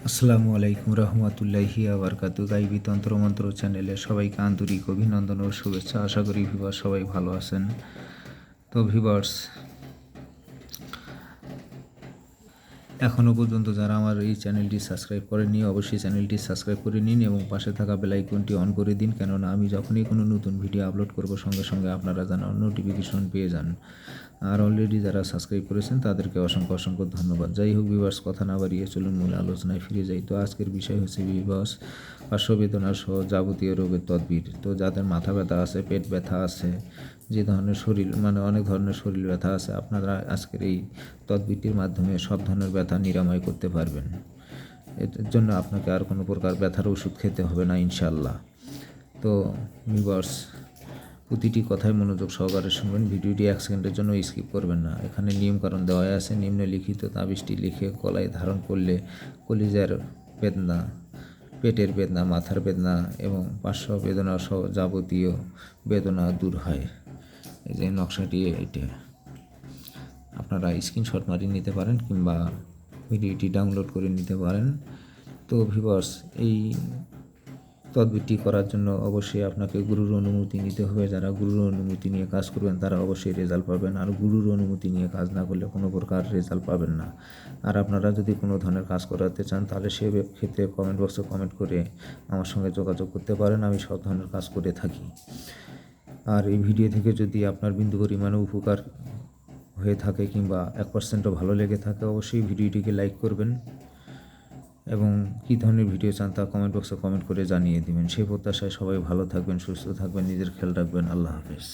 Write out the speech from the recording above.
আসসালামু আলাইকুম রহমতুল্লাহি আবরকাতু। গাইবি তন্ত্রমন্ত্র চ্যানেলে সবাইকে আন্তরিক অভিনন্দন ও শুভেচ্ছা। আশা করি ভিউয়ার্স সবাই ভালো আছেন। তো ভিউয়ার্স, এখনও পর্যন্ত যারা আমার এই চ্যানেলটি সাবস্ক্রাইব করেননি অবশ্যই চ্যানেলটি সাবস্ক্রাইব করে নিন এবং পাশে থাকা বেল আইকনটি অন করে দিন, কেননা আমি যখনই কোনো নতুন ভিডিও আপলোড করব সঙ্গে সঙ্গে আপনারা যেন নোটিফিকেশন পেয়ে যান। আর অলরেডি যারা সাবস্ক্রাইব করেছেন তাদেরকে অসংখ্য অসংখ্য ধন্যবাদ। যাই হোক ভিউয়ার্স, কথা না বাড়িয়ে চলুন মূল আলোচনায় ফিরে যাই। তো আজকের বিষয় হচ্ছে ভিউয়ার্স, পার্শ্ববেদনা সহ যাবতীয় রোগের তদবির। তো যাদের মাথা ব্যথা আছে, পেট ব্যথা আছে, যে ধরনের শরীর অনেক ধরনের শরীর ব্যথা আছে, আপনারা আজকের এই তদবিরটির মাধ্যমে সব ধরনের ব্যথা নিরাময় করতে পারবেন। এর জন্য আপনাকে আর কোনো প্রকার ব্যথার ওষুধ খেতে হবে না ইনশাল্লাহ। তো ভিউয়ার্স, প্রতিটি কথায় মনোযোগ সহকারে শুনবেন। ভিডিওটি 1 সেকেন্ডের জন্য স্কিপ করবেন না। এখানে নিয়মকানুন দেওয়া আছে। নিম্নলিখিত তাবিজটি লিখে গলায় ধারণ করলে কলিজার বেদনা, পেটের বেদনা, মাথার বেদনা এবং পার্শ্ব বেদনা সহ যাবতীয় বেদনা দূর হয়। এই যে নকশাটি, এটা আপনারা স্ক্রিনশট মারিয়ে নিতে পারেন কিংবা ভিডিওটি ডাউনলোড করে নিতে পারেন। তো ভিউয়ার্স, এই তদবিরটি করার জন্য অবশ্যই আপনাকে গুরুর অনুমতি নিতে হবে। যারা গুরুর অনুমতি নিয়ে কাজ করবেন তারা অবশ্যই রেজাল্ট পাবেন, আর গুরুর অনুমতি নিয়ে কাজ না করলে কোনো প্রকার রেজাল্ট পাবেন না। আর আপনারা যদি কোনো ধরনের কাজ করাতে চান তাহলে সে ক্ষেত্রে কমেন্ট বক্সে কমেন্ট করে আমার সঙ্গে যোগাযোগ করতে পারেন। আমি সব ধরনের কাজ করে থাকি। আর এই ভিডিও থেকে যদি আপনার বিন্দু পরিমাণে উপকার হয়ে থাকে কিংবা 1%ও ভালো লেগে থাকে অবশ্যই ভিডিওটিকে লাইক করবেন এবং কী ধরনের ভিডিও চান তা কমেন্ট বক্সে কমেন্ট করে জানিয়ে দিবেন। সেই প্রত্যাশায় সবাই ভালো থাকবেন, সুস্থ থাকবেন, নিজের খেয়াল রাখবেন। আল্লাহ হাফেজ।